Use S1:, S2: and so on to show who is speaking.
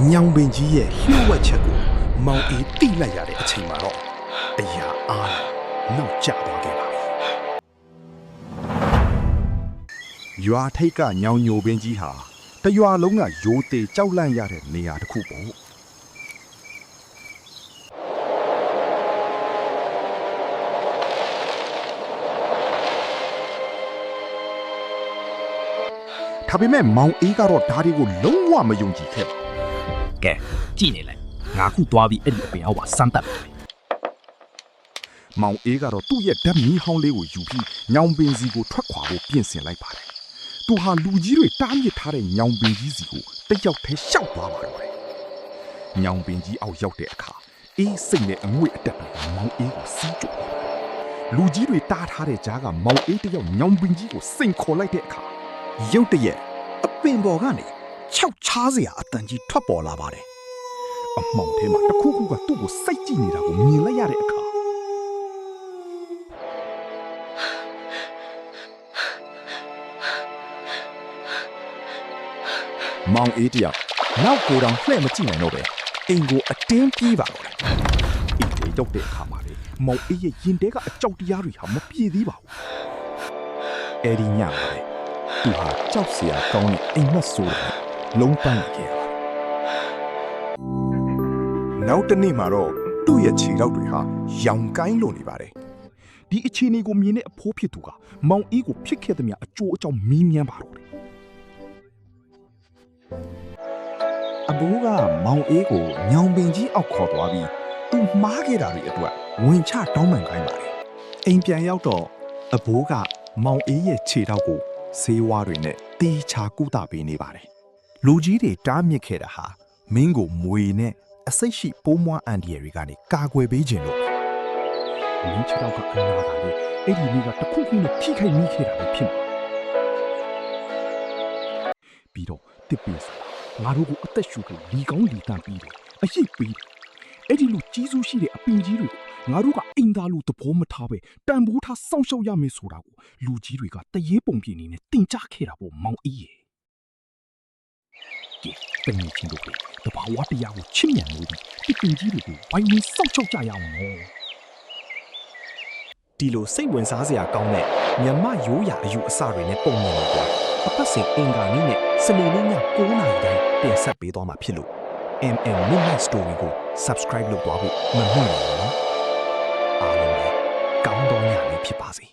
S1: ညောင်ပင်ကြီးရဲ့လှုပ်ဝက်ချက်ကိုမောင်အေးတိလိုက်ရတဲ့အချိန်မှာတော့အရာအားနောက်ကျသွားခဲ့ပါပြီရွာထိတ်ကညောင်ညိုပင်ကြီးဟာတရွာလုံးကရိုးသေးကြောက်လန့်ရတဲ့နေရာတစ်ခုပေါ့ဒါပေမဲ့မောင်အေးကတော့ဓာတ်တွေကိုလုံးဝမယုံကြည်ခဲ့ပါ
S2: ကဲကြည့်နေလိုက်ငါခုသွားပြီးအဲ့ဒီအပင်အောက်မှာစမ်းတက်မယ်
S1: မောင်အေးကတော့သူ့ရဲ့ဓာတ်မီးဟောင်းလေးကိုယူပြီးညောင်ပင်စီကိုထွက်ခွာဖို့ပြင်ဆင်လိုက်ပါတယ်သူဟာလူကြီးတွေတားမြစ်ထားတဲ့ညောင်ပင်ကြီးစီကိုတယောက်တည်းရှောက်သွားပါတော့တယ်ညောင်ပင်ကြီးအောက်ရောက်တဲ့အခါအေးစိတ်နဲ့အငွေ့အတက်ပြီးမောင်အေးကိုစီးကြွလူကြီးတွေတားထားတဲ့ကြားကမောင်အေးတယောက်ညောင်ပင်ကြီးကိုစိန်ခေါ်လိုက်တဲ့အခါရုတ်တရက်အပင်ပေါ်ကနေခြောက်ချားစရာအတန်ကြီးထွက်ပေါ်လာပါတယ်အမောင်ထဲမှာတခုခုကသူ့ကိုစိတ်ကြည့်နေတာကိုမြင်လိုက်ရတဲ့အခါမောင်အေးတယောက်နောက်ကိုယ်တောင်လှည့်မကြည့်နိုင်တော့ပဲအိမ်ကိုအတင်းပြေးပါတော့တယ်အိမ်ထဲရောက်တဲ့အခါမှာလေမောင်အေးရဲ့ရင်ထဲကအကြောက်တရားတွေဟာမပြေသေးပါဘူးအဲ့ဒီညမှာလေသူဟာကြောက်စရာကောင်းတဲ့အိမ်မက်ဆိုးတယ်လုံးပန်းခဲ့ရတယ်နောက်တနေ့မှာတော့သူ့ရဲ့ခြေထောက်တွေဟာရောင်ကိုင်းလိုနေပါတယ်ဒီအခြေအနေကိုမြင်တဲ့အဖိုးဖြစ်သူကမောင်အေးကိုဖြစ်ခဲ့သမျှအကျိုးအကြောင်းမီးမြန်းပါတော့တယ်အဘိုးကမောင်အေးကိုညောင်ပင်ကြီးအောက်ခေါ်သွားပြီးသူမှားခဲ့တာတွေအတွက်ဝင်ချတောင်းပန်ခိုင်းပါတယ်အိမ်ပြန်ရောက်တော့အဘိုးကမောင်အေးရဲ့ခြေထောက်ကိုဆေးဝါးတွေနဲ့တေးချာကုသပေးနေပါတယ်လူကြီးတွေတားမြစ်ခဲ့တာဟာမင်းကိုမွေနဲ့အစိတ်ရှိပိုးမွှားအန်ဒီရတွေကနေကာကွယ်ပေးခြင်းလို့မင်းခြေထောက်ကအနာတာလေအဲ့ဒီနေ့ကတခုခုနဲ့ထိခိုက်မိခဲ့တာပဲဖြစ်မှာပြီးတော့တစ်ပင်းစားငါတို့ကိုအသက်ရှူဖို့လီကောင်းလီတန့်ပြီးတယ်အရှိပေးတယ်အဲ့ဒီလိုကြီးစိုးရှိတဲ့အပင်ကြီးတွေကိုငါတို့ကအိမ်သားလို့သဘောမထားပဲတန်ဖိုးထားစောင့်ရှောက်ရမယ်ဆိုတာကိုလူကြီးတွေကတရေပုံပြနေနဲ့တင်ကြခဲ့တာပေါ့မောင်အေးရဲ့ဒီပင်ကြီးတို့ကတဘာဝတရားကိုချစ်မြတ်လို့ဒီပင်ကြီးတွေကိုဝိုင်းဝန်းစောင့်ရှောက်ကြရအောင်နော်ဒီလိုစိတ်ဝင်စားစရာကောင်းတဲ့မြမရိုးရာအယူအဆတွေနဲ့ပုံမြင်နေတာအပတ်စဉ်အင်္ဂါနေ့နဲ့စနေနေ့ည9:00 နာရီတိုင်းတင်ဆက်ပေးသွားမှာဖြစ်လို့ MM Midnight Story ကို subscribe လုပ်သွားဖို့မမေ့ပါဘူးနော်အားလုံးပဲကောင်းသောညလေးဖြစ်ပါစေ